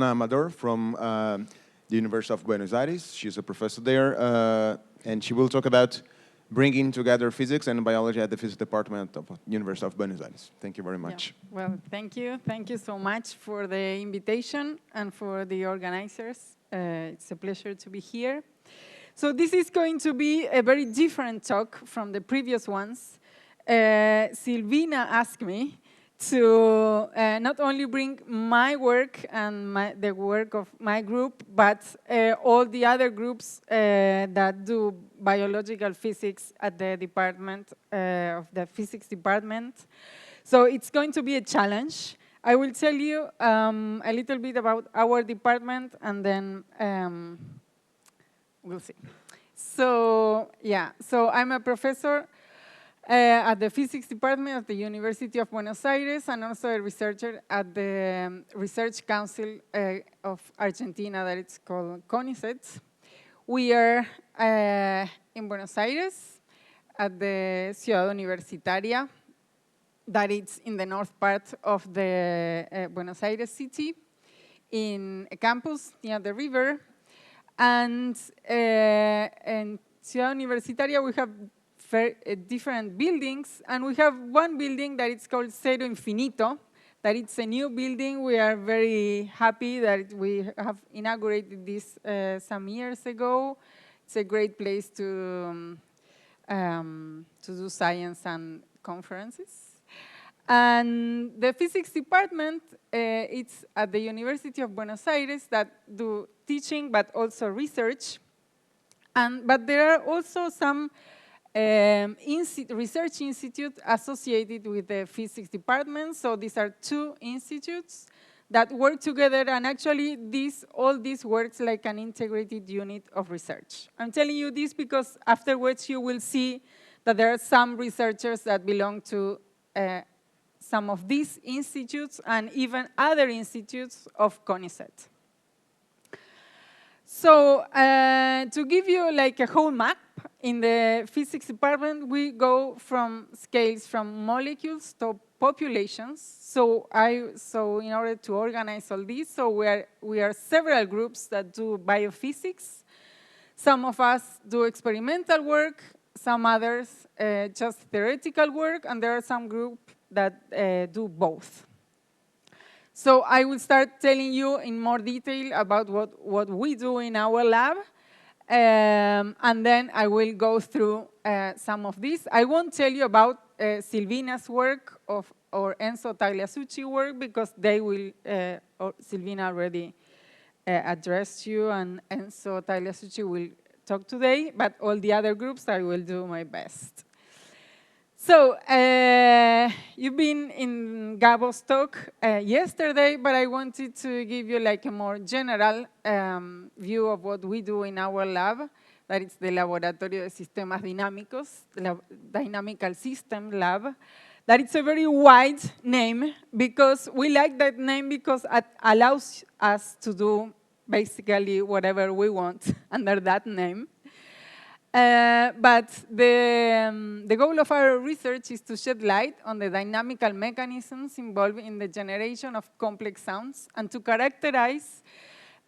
Amador from the University of Buenos Aires. She's a professor there, and she will talk about bringing together physics and biology at the physics department of University of Buenos Aires. Thank you very much. Yeah. Well, thank you. Thank you so much for the invitation and for the organizers. It's a pleasure to be here. So this is going to be a very different talk from the previous ones. Silvina asked me to not only bring my work and the work of my group, but all the other groups that do biological physics at the department of the physics department. So it's going to be a challenge. I will tell you a little bit about our department, and then we'll see. So yeah, so I'm a professor at the physics department of the University of Buenos Aires, and also a researcher at the Research Council of Argentina that it's called CONICET. We are in Buenos Aires at the Ciudad Universitaria, that it's in the north part of the Buenos Aires city, in a campus near the river. And in Ciudad Universitaria, we have different buildings, and we have one building that it's called Cero Infinito, that it's a new building. We are very happy that we have inaugurated this some years ago. It's a great place to do science and conferences. And the physics department, it's at the University of Buenos Aires that do teaching, but also research. But there are also some research institutes associated with the physics department. So these are two institutes that work together, and actually all this works like an integrated unit of research. I'm telling you this because afterwards you will see that there are some researchers that belong to some of these institutes and even other institutes of CONICET. So to give you like a whole map, in the physics department, we go from scales from molecules to populations. So in order to organize all this, so we are several groups that do biophysics. Some of us do experimental work, some others just theoretical work, and there are some groups that do both. So I will start telling you in more detail about what we do in our lab, and then I will go through some of these. I won't tell you about Silvina's work or Enzo Tagliasucci's work, because they will, or Silvina already addressed you, and Enzo Tagliasucci will talk today, but all the other groups I will do my best. So you've been in Gabo's talk yesterday, but I wanted to give you like a more general view of what we do in our lab. That is the Laboratorio de Sistemas Dinámicos, the Dynamical System Lab. That it's a very wide name, because we like that name because it allows us to do basically whatever we want under that name. But the goal of our research is to shed light on the dynamical mechanisms involved in the generation of complex sounds, and to characterize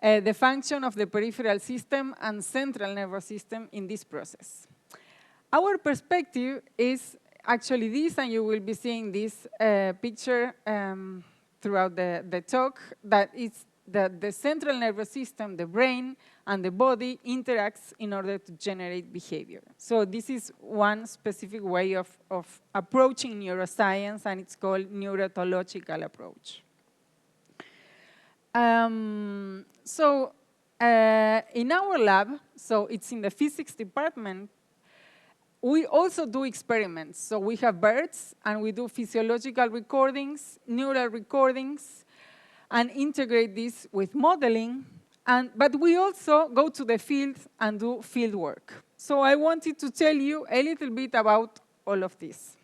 the function of the peripheral system and central nervous system in this process. Our perspective is actually this, and you will be seeing this picture throughout the talk, that it's that the central nervous system, the brain, and the body interacts in order to generate behavior. So this is one specific way of approaching neuroscience, and it's called neurotological approach. So in our lab, so it's in the physics department, we also do experiments. So we have birds, and we do physiological recordings, neural recordings, and integrate this with modeling. But we also go to the field and do field work. So I wanted to tell you a little bit about all of this.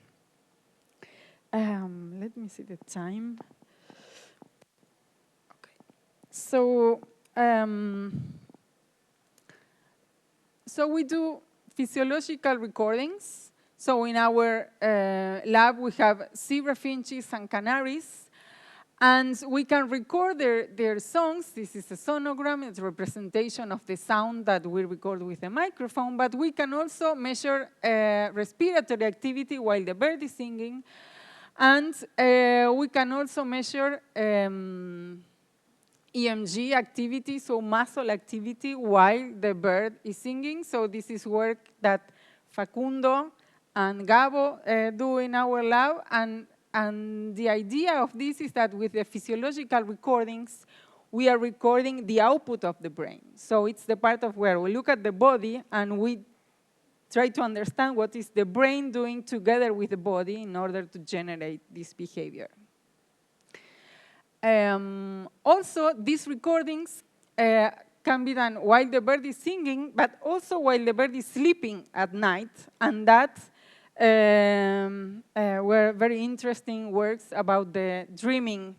Let me see the time. Okay. So we do physiological recordings. So in our lab, we have zebra finches and canaries. And we can record their songs. This is a sonogram. It's a representation of the sound that we record with a microphone. But we can also measure respiratory activity while the bird is singing. And we can also measure EMG activity, so muscle activity, while the bird is singing. So this is work that Facundo and Gabo do in our lab. And the idea of this is that with the physiological recordings, we are recording the output of the brain. So it's the part of where we look at the body and we try to understand what is the brain doing together with the body in order to generate this behavior. Also, these recordings can be done while the bird is singing, but also while the bird is sleeping at night, and that were very interesting works about the dreaming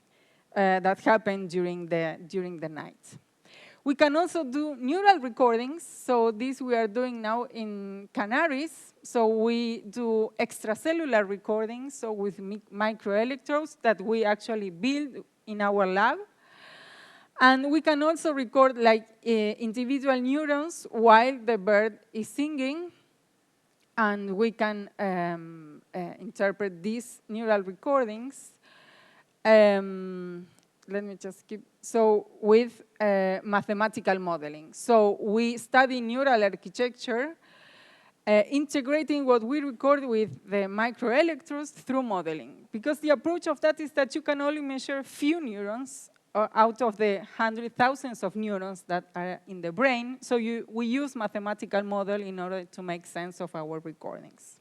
that happened during the night. We can also do neural recordings. So this we are doing now in Canaries. So we do extracellular recordings, so with microelectrodes that we actually build in our lab. And we can also record like individual neurons while the bird is singing. And we can interpret these neural recordings. Let me just keep, so with mathematical modeling. So we study neural architecture, integrating what we record with the microelectrodes through modeling. Because the approach of that is that you can only measure few neurons out of the hundreds, thousands of neurons that are in the brain. So we use mathematical model in order to make sense of our recordings.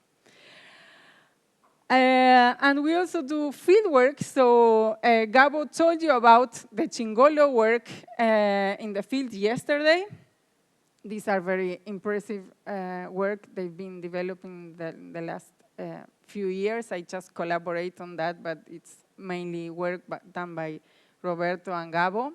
And we also do field work. So Gabo told you about the Chingolo work in the field yesterday. These are very impressive work they've been developing the last few years. I just collaborate on that, but it's mainly work done by Roberto and Gabo.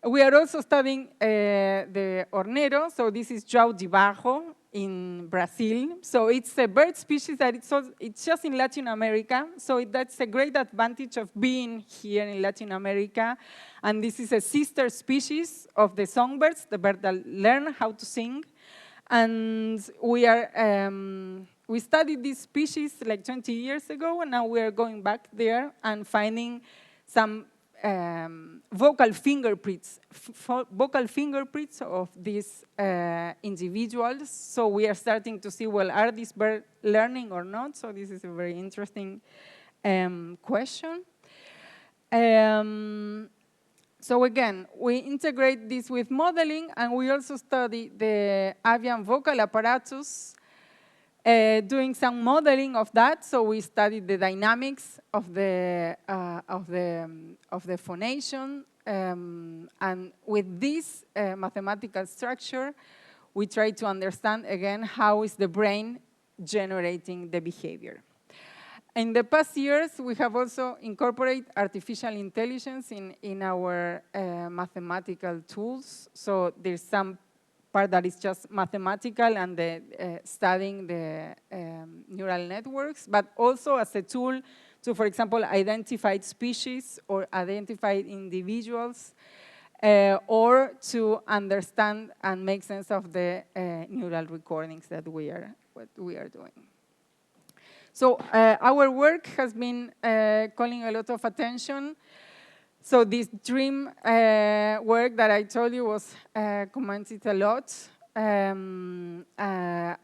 We are also studying the hornero. So this is João de Barro in Brazil. So it's a bird species that it's just in Latin America. So that's a great advantage of being here in Latin America. And this is a sister species of the songbirds, the bird that learn how to sing. And we studied this species like 20 years ago, and now we are going back there and finding some vocal fingerprints of these individuals. So we are starting to see, well, are these birds learning or not? So this is a very interesting question. So again, we integrate this with modeling, and we also study the avian vocal apparatus, doing some modeling of that. So we studied the dynamics of the phonation, and with this mathematical structure, we try to understand again how is the brain generating the behavior. In the past years, we have also incorporated artificial intelligence in our mathematical tools. So there's some part that is just mathematical and studying the neural networks, but also as a tool to, for example, identify species or identify individuals, or to understand and make sense of the neural recordings that we are doing. So our work has been calling a lot of attention. So this dream work that I told you was commented a lot.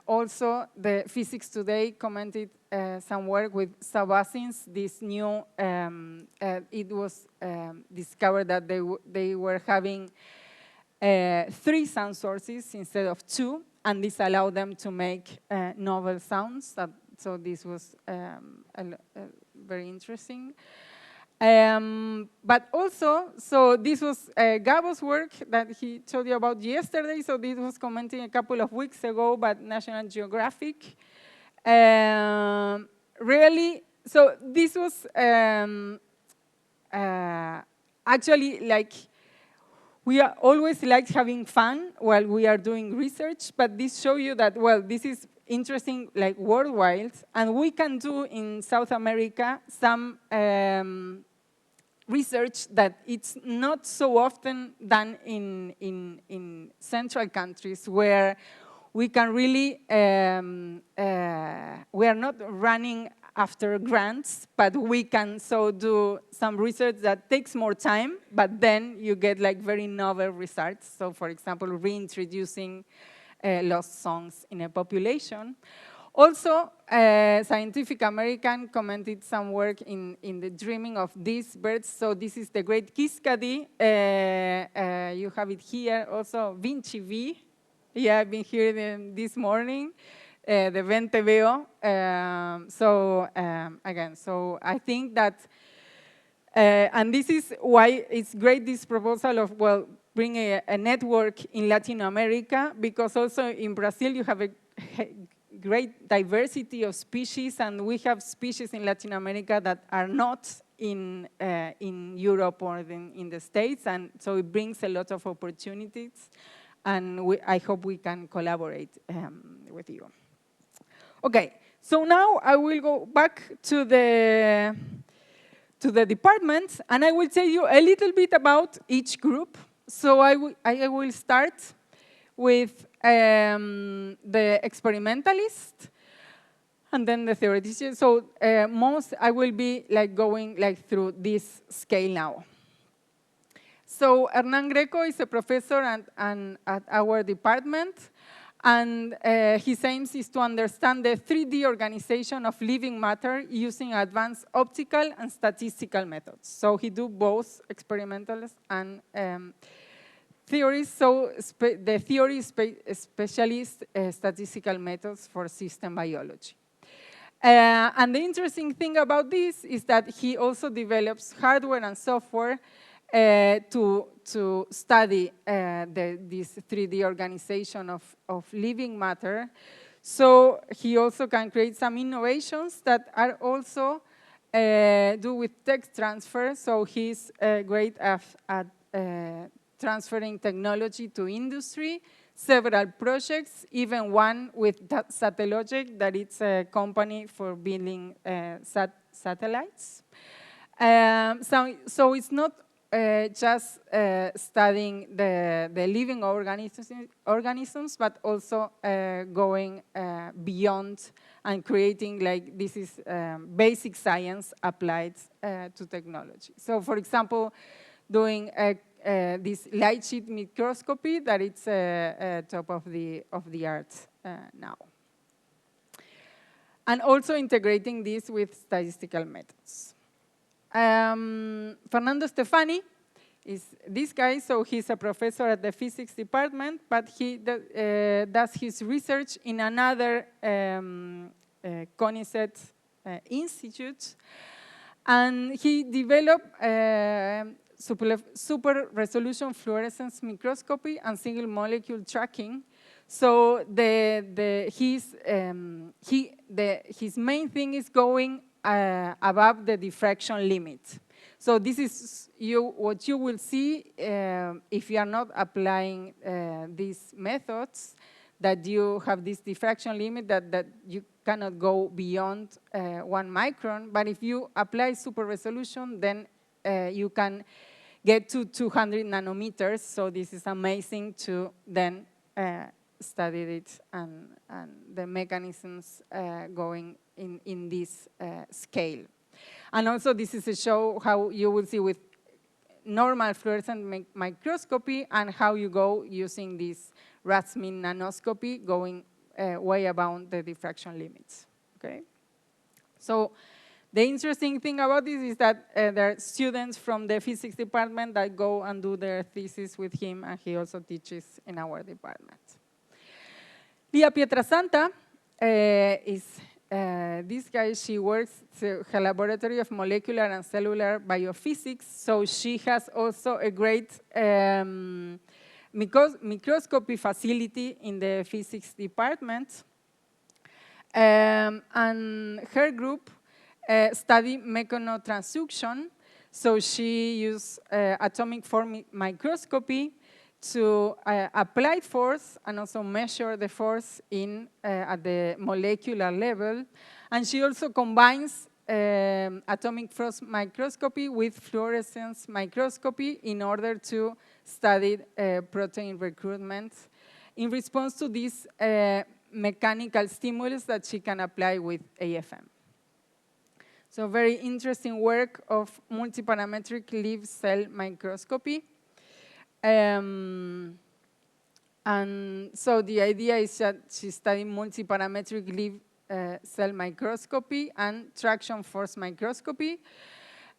Also, the Physics Today commented some work with Sabassins. This new, it was discovered that they were having 3 sound sources instead of 2, and this allowed them to make novel sounds. So this was very interesting. But also, so this was Gabo's work that he told you about yesterday. So this was commented a couple of weeks ago by National Geographic. Really, so this was actually like, we are always like having fun while we are doing research, but this shows you that, well, this is interesting like worldwide, and we can do in South America some research that it's not so often done in central countries where we can really, we are not running after grants, but we can so do some research that takes more time, but then you get like very novel results. So for example, reintroducing lost songs in a population. Also, Scientific American commented some work in the dreaming of these birds. So this is the great Kiskadi. You have it here. Also, Vinci V. Yeah, I've been hearing them this morning. The Venteveo. Again, so I think that, and this is why it's great, this proposal of, well, bring a network in Latin America, because also in Brazil you have a great diversity of species, and we have species in Latin America that are not in Europe or in the States, and so it brings a lot of opportunities, and I hope we can collaborate with you. Okay, so now I will go back to the department, and I will tell you a little bit about each group. So I will start with the experimentalist, and then the theoretician. So I will be like going like through this scale now. So Hernán Greco is a professor at our department, and his aims is to understand the 3D organization of living matter using advanced optical and statistical methods. So he do both experimentalist and theories. So the theory specialist statistical methods for system biology. And the interesting thing about this is that he also develops hardware and software to study this 3D organization of living matter. So he also can create some innovations that are also do with tech transfer. So he's great at transferring technology to industry, several projects, even one with Satellogic, that it's a company for building satellites. So it's not just studying the living organisms, but also going beyond and creating, like, this is basic science applied to technology. So for example, doing this light sheet microscopy that it's top of the art now. And also integrating this with statistical methods. Fernando Stefani is this guy, so he's a professor at the physics department, but he does his research in another CONICET institute, and he developed super resolution fluorescence microscopy and single molecule tracking. So his main thing is going above the diffraction limit. So this is what you will see if you are not applying these methods, that you have this diffraction limit that you cannot go beyond 1 micron. But if you apply super resolution, then you can get to 200 nanometers. So this is amazing to then study it and the mechanisms going in this scale. And also this is a show how you will see with normal fluorescent microscopy and how you go using this Ratsmin nanoscopy going way above the diffraction limits, okay? So the interesting thing about this is that there are students from the physics department that go and do their thesis with him, and he also teaches in our department. Lia Pietrasanta is this guy. She works at her laboratory of molecular and cellular biophysics, so she has also a great microscopy facility in the physics department. And her group study mechanotransduction, so she used atomic form microscopy to apply force and also measure the force at the molecular level. And she also combines atomic force microscopy with fluorescence microscopy in order to study protein recruitment in response to these mechanical stimulus that she can apply with AFM. So very interesting work of multiparametric live cell microscopy. And so the idea is that she studied multiparametric live cell microscopy and traction force microscopy.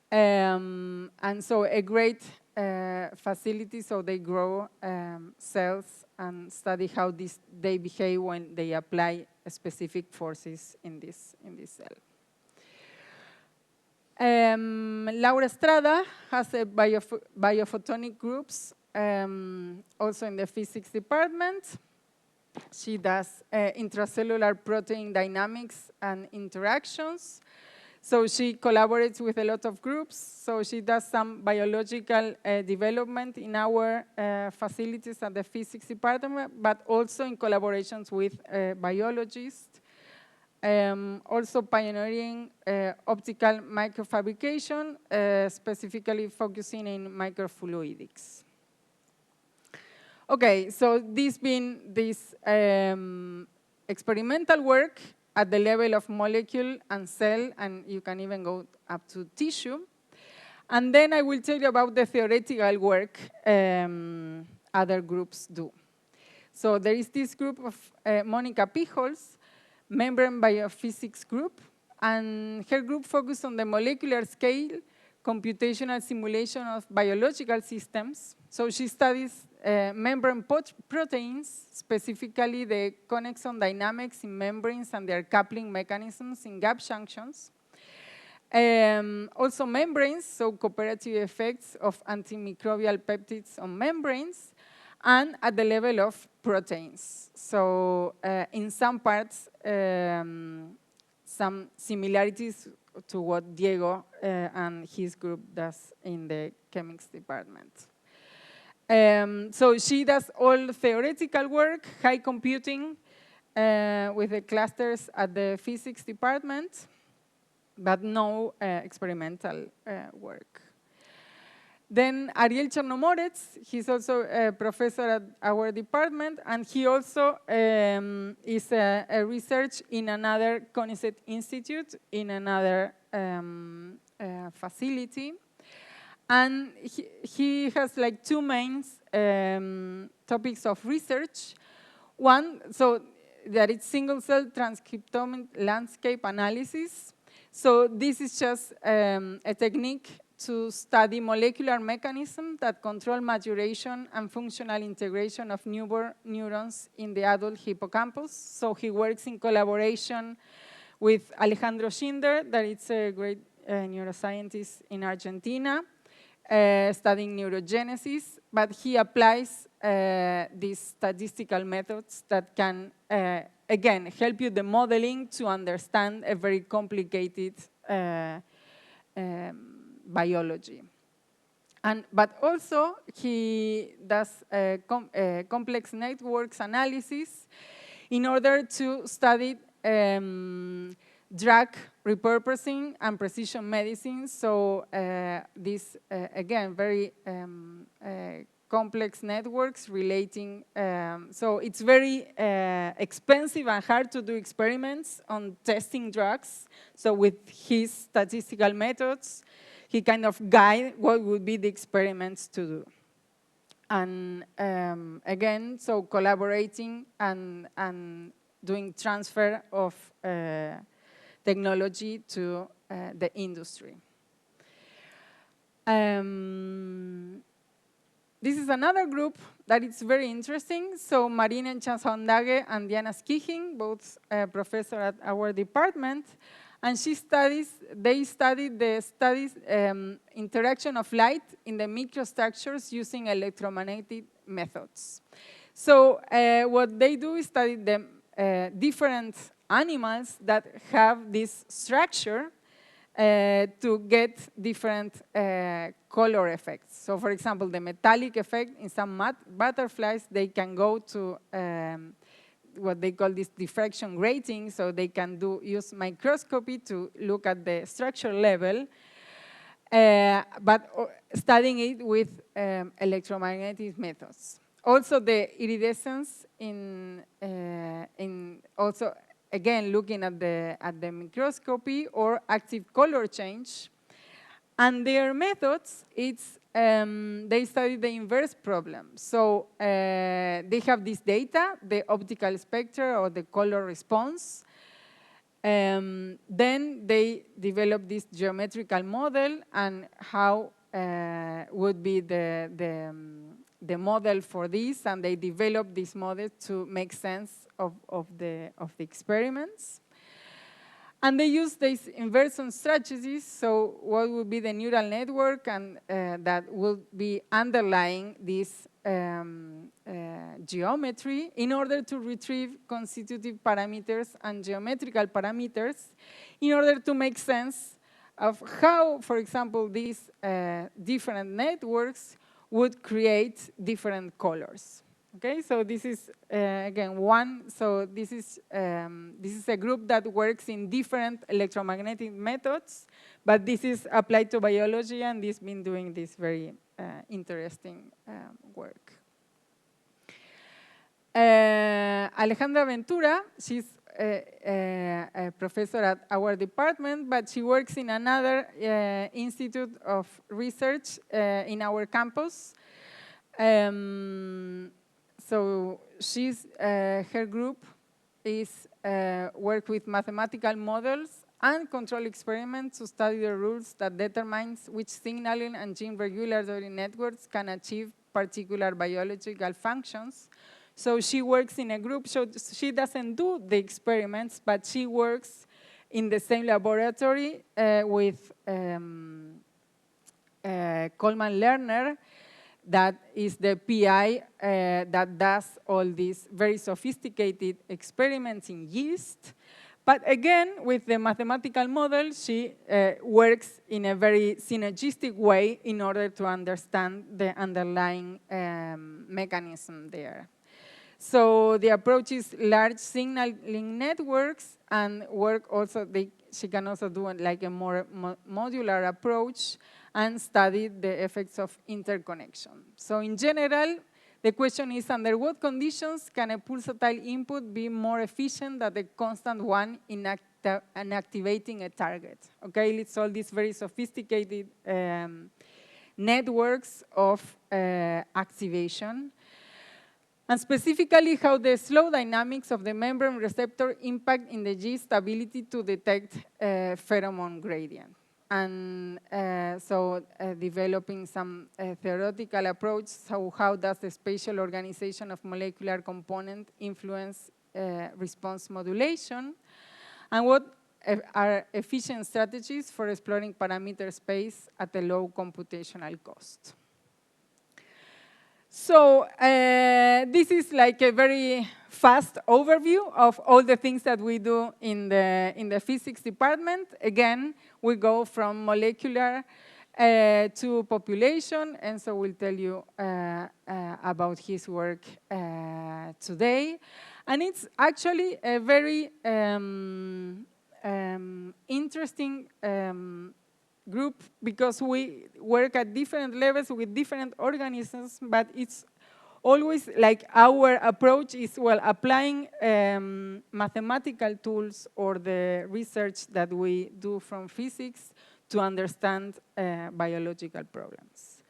And so a great facility, so they grow cells and study how they behave when they apply specific forces in this cell. Laura Estrada has a biophotonic groups also in the physics department. She does intracellular protein dynamics and interactions. So she collaborates with a lot of groups. So she does some biological development in our facilities at the physics department, but also in collaborations with biologists. Also pioneering optical microfabrication, specifically focusing in microfluidics. Okay, so this being this experimental work at the level of molecule and cell, and you can even go up to tissue. And then I will tell you about the theoretical work other groups do. So there is this group of Monica Pijols, membrane biophysics group, and her group focused on the molecular scale computational simulation of biological systems. So she studies membrane proteins, specifically the connexon dynamics in membranes and their coupling mechanisms in gap junctions. Also membranes, so cooperative effects of antimicrobial peptides on membranes, and at the level of proteins. So in some parts, some similarities to what Diego and his group does in the chemics department. So she does all theoretical work, high computing with the clusters at the physics department, but no experimental work. Then Ariel Chernomorets, he's also a professor at our department, and he also is a research in another CONICET institute in another facility. And he has like two main topics of research. One, so that it's single-cell transcriptome landscape analysis. So this is just a technique to study molecular mechanisms that control maturation and functional integration of newborn neurons in the adult hippocampus. So he works in collaboration with Alejandro Schinder, that is a great neuroscientist in Argentina, studying neurogenesis, but he applies these statistical methods that can, again, help you the modeling to understand a very complicated biology. But also, he does complex networks analysis in order to study drug repurposing and precision medicine. So these, again, very complex networks relating. So it's very expensive and hard to do experiments on testing drugs. So with his statistical methods, he kind of guide what would be the experiments to do. And again, so collaborating and doing transfer of technology to the industry. This is another group that is very interesting. So Marina Chazondage and Diana Skijing, both professors at our department, and they studied the interaction of light in the microstructures using electromagnetic methods. So what they do is study the different animals that have this structure to get different color effects. So for example, the metallic effect in some butterflies, they can go to what they call this diffraction grating, so they can use microscopy to look at the structure level, but studying it with electromagnetic methods. Also, the iridescence in also, again, looking at the microscopy, or active color change. And their methods, it's they study the inverse problem. So they have this data, the optical spectra or the color response. Then they develop this geometrical model and how would be the model for this, and they develop this model to make sense of the experiments. And they use these inversion strategies, so what would be the neural network and that will be underlying this geometry in order to retrieve constitutive parameters and geometrical parameters in order to make sense of how, for example, these different networks would create different colors. Okay, so this is again one. So this is a group that works in different electromagnetic methods, but this is applied to biology, and this has been doing this very interesting work. Alejandra Ventura, she's a professor at our department, but she works in another institute of research in our campus. So she's, her group is work with mathematical models and control experiments to study the rules that determines which signaling and gene regulatory networks can achieve particular biological functions. So she works in a group, so she doesn't do the experiments, but she works in the same laboratory with Coleman Lerner, that is the PI that does all these very sophisticated experiments in yeast. But again, with the mathematical model, she works in a very synergistic way in order to understand the underlying mechanism there. So the approach is large signaling networks, and work also, she can also do like a more modular approach and study the effects of interconnection. So in general, the question is, under what conditions can a pulsatile input be more efficient than the constant one in activating a target? Okay, it's all these very sophisticated networks of activation. And specifically, how the slow dynamics of the membrane receptor impact in the yeast's ability to detect pheromone gradient. And so developing some theoretical approach, so how does the spatial organization of molecular component influence response modulation? And what are efficient strategies for exploring parameter space at a low computational cost? So this is like a very fast overview of all the things that we do in the physics department. Again, we go from molecular to population, and so we'll tell you about his work today. And it's actually a very interesting group, because we work at different levels with different organisms, but it's always like our approach is, well, applying mathematical tools or the research that we do from physics to understand biological problems.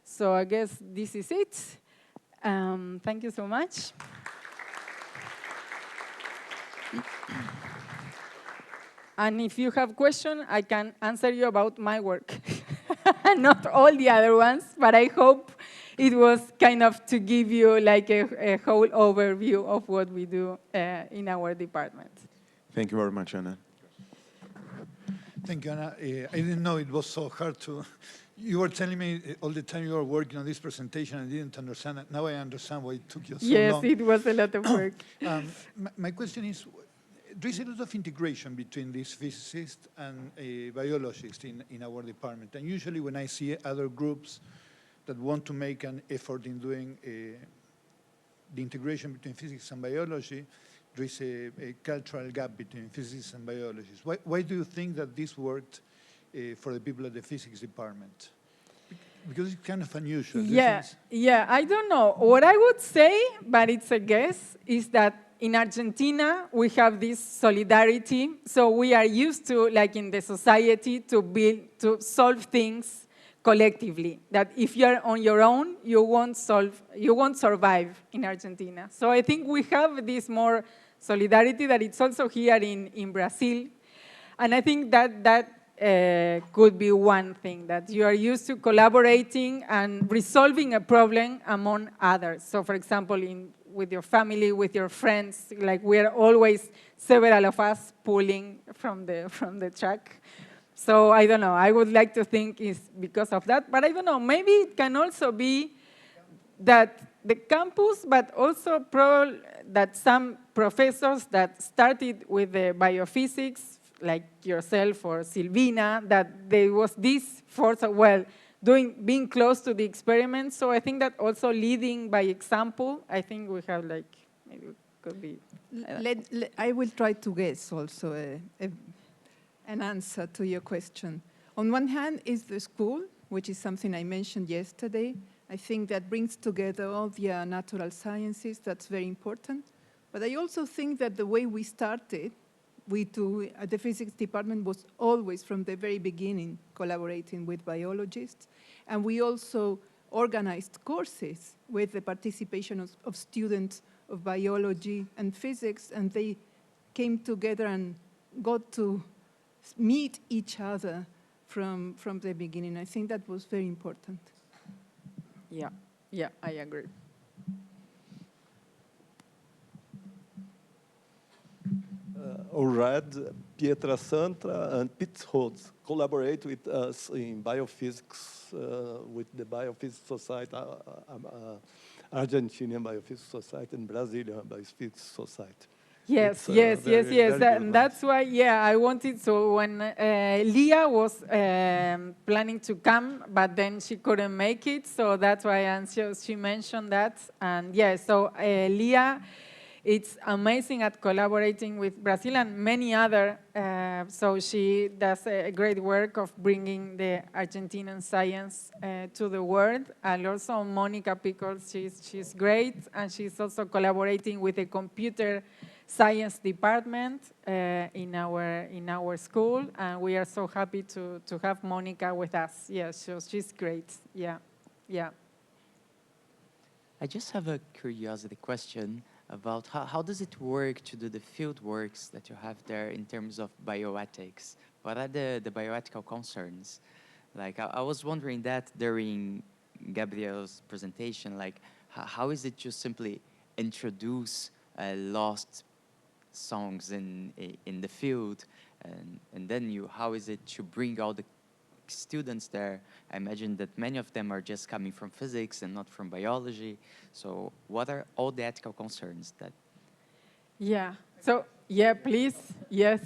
So I guess this is it. Thank you so much. And if you have questions, I can answer you about my work. Not all the other ones, but I hope it was kind of to give you like a whole overview of what we do in our department. Thank you very much, Anna. Thank you, Anna. I didn't know it was so hard to... You were telling me all the time you were working on this presentation, I didn't understand it. Now I understand why it took you so long. Yes, it was a lot of work. My question is, there is a lot of integration between these physicists and biologists in our department. And usually when I see other groups that want to make an effort in doing the integration between physics and biology, there is a cultural gap between physicists and biologists. Why do you think that this worked for the people at the physics department? Because it's kind of unusual. Yeah, I don't know. What I would say, but it's a guess, is that in Argentina, we have this solidarity. So we are used to, like in the society, to solve things collectively. That if you're on your own, you won't survive in Argentina. So I think we have this more solidarity that it's also here in Brazil. And I think that could be one thing, that you are used to collaborating and resolving a problem among others. So for example, with your family, with your friends, like we're always, several of us pulling from the track. So I don't know, I would like to think it's because of that, but I don't know, maybe it can also be that the campus, but also that some professors that started with the biophysics, like yourself or Silvina, that there was this force of, well, being close to the experiment. So I think that also leading by example, I think we have like, maybe it could be. I will try to guess also an answer to your question. On one hand is the school, which is something I mentioned yesterday. I think that brings together all the natural sciences. That's very important. But I also think that the way we started, we too, at the physics department, was always from the very beginning collaborating with biologists. And we also organized courses with the participation of students of biology and physics, and they came together and got to meet each other from the beginning. I think that was very important. Yeah, I agree. Red, Pietra Santra, and Pitt Rhodes collaborate with us in biophysics, with the Biophysics Society, Argentinian Biophysics Society, and Brazilian Biophysics Society. Yes. And that's why, I wanted, so when Leah was planning to come, but then she couldn't make it, so that's why she mentioned that. And so Leah, it's amazing at collaborating with Brazil and many other, so she does a great work of bringing the Argentinian science to the world. And also Monica Pickles, she's great, and she's also collaborating with the computer science department in our school, and we are so happy to have Monica with us. So she's great. Yeah. I just have a curiosity question about how does it work to do the field works that you have there in terms of bioethics? What are the bioethical concerns? Like, I was wondering that during Gabriel's presentation, like, how is it to simply introduce lost songs in the field, and then how is it to bring all the students there? I imagine that many of them are just coming from physics and not from biology. So what are all the ethical concerns that? Yeah, so, please, yes.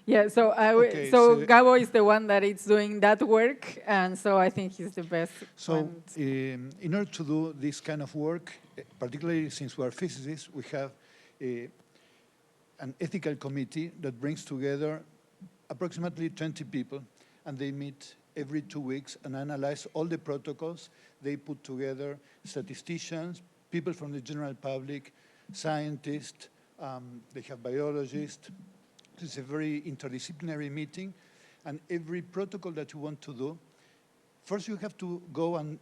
Yeah, so Gabo is the one that is doing that work, and so I think he's the best. So in order to do this kind of work, particularly since we are physicists, we have an ethical committee that brings together approximately 20 people, and they meet every 2 weeks and analyze all the protocols. They put together statisticians, people from the general public, scientists, they have biologists. It's a very interdisciplinary meeting, and every protocol that you want to do, first you have to go and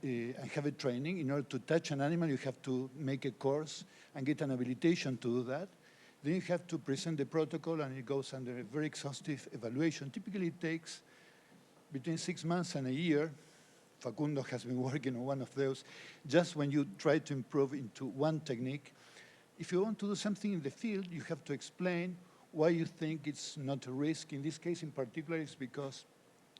have a training. In order to touch an animal, you have to make a course and get an habilitation to do that. Then you have to present the protocol, and it goes under a very exhaustive evaluation. Typically, it takes between 6 months and a year. Facundo has been working on one of those, just when you try to improve into one technique. If you want to do something in the field, you have to explain why you think it's not a risk. In this case in particular, it's because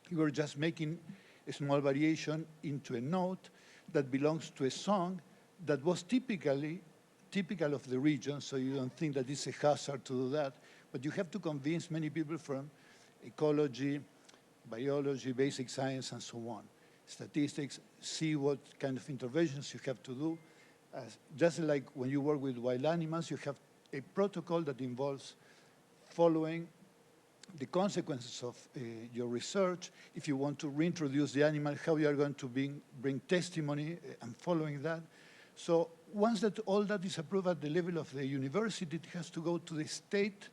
you are just making a small variation into a note that belongs to a song that was typical of the region, so you don't think that it's a hazard to do that. But you have to convince many people from ecology, biology, basic science, and so on. statistics, see what kind of interventions you have to do. Just like when you work with wild animals, you have a protocol that involves following the consequences of your research. If you want to reintroduce the animal, how you are going to bring testimony and following that. So once that all that is approved at the level of the university, it has to go to the state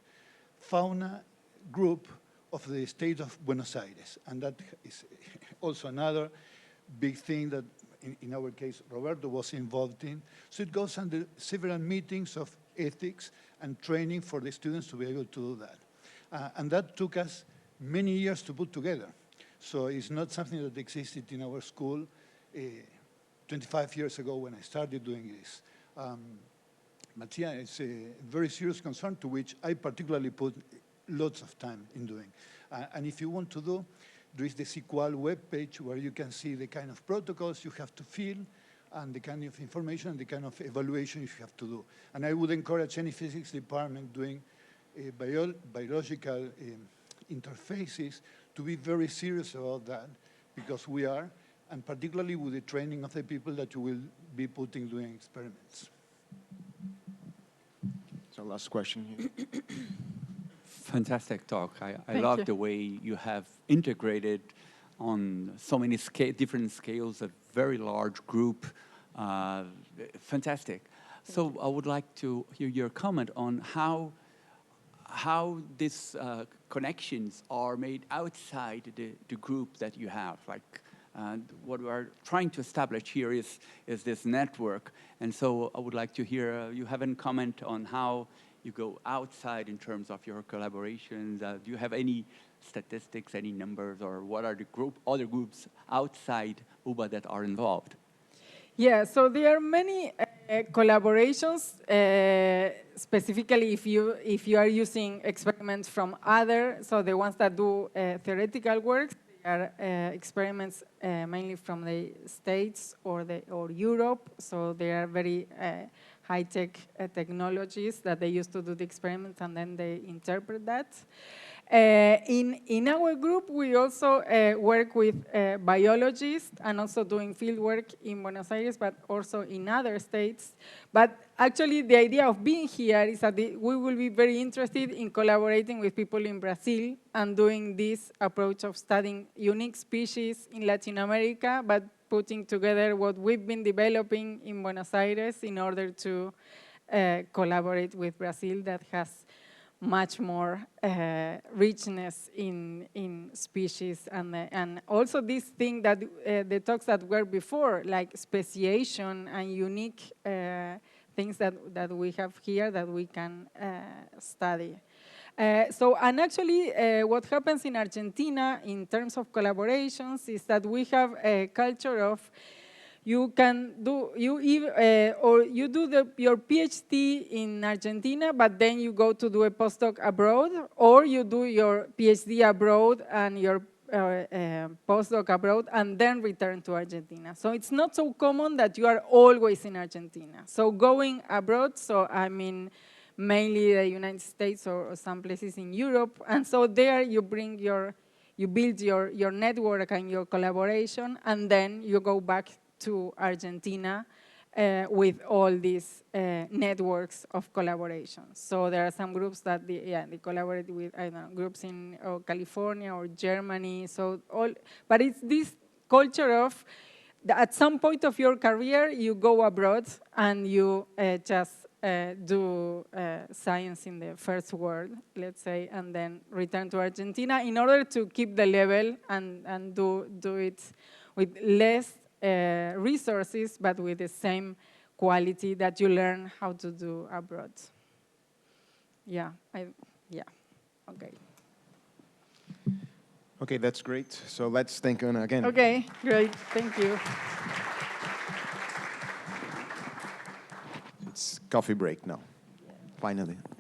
fauna group of the state of Buenos Aires. And that is also another big thing that, in our case, Roberto was involved in. So it goes under several meetings of ethics and training for the students to be able to do that. And that took us many years to put together. So it's not something that existed in our school 25 years ago when I started doing this. But yeah, it's a very serious concern to which I particularly put lots of time in doing. And if you want to do, there is the SQL webpage where you can see the kind of protocols you have to fill and the kind of information and the kind of evaluation you have to do. And I would encourage any physics department doing biological interfaces to be very serious about that, because we are, and particularly with the training of the people that you will be putting doing experiments. So last question here. Fantastic talk. I Thank love you. the way you have integrated on so many different scales, a very large group. Fantastic. So I would like to hear your comment on how these connections are made outside the group that you have. Like what we are trying to establish here is this network. And so I would like to hear you have a comment on how you go outside in terms of your collaborations. Do you have any statistics, any numbers, or what are the other groups outside UBA that are involved? Yeah, so there are many collaborations, specifically if you are using experiments from so the ones that do theoretical work, they are experiments mainly from the States or Europe, so they are very high-tech technologies that they use to do the experiments and then they interpret that. In our group, we also work with biologists and also doing field work in Buenos Aires, but also in other states. But actually, the idea of being here is that we will be very interested in collaborating with people in Brazil and doing this approach of studying unique species in Latin America, but putting together what we've been developing in Buenos Aires in order to collaborate with Brazil that has much more richness in species and also this thing that the talks that were before, like speciation and unique things that we have here that we can study. And actually what happens in Argentina in terms of collaborations is that we have a culture of you can do, or you do your PhD in Argentina, but then you go to do a postdoc abroad, or you do your PhD abroad and your postdoc abroad, and then return to Argentina. So it's not so common that you are always in Argentina. So going abroad, so I mean, mainly the United States or some places in Europe, and so there you build your network and your collaboration, and then you go back to Argentina with all these networks of collaboration. So there are some groups that they collaborate with, I don't know, groups in California or Germany. So but it's this culture of at some point of your career you go abroad and you just do science in the first world, let's say, and then return to Argentina in order to keep the level and do it with less resources, but with the same quality that you learn how to do abroad. Yeah, okay. Okay, that's great. So let's thank Ana again. Okay, great, thank you. It's coffee break now, finally.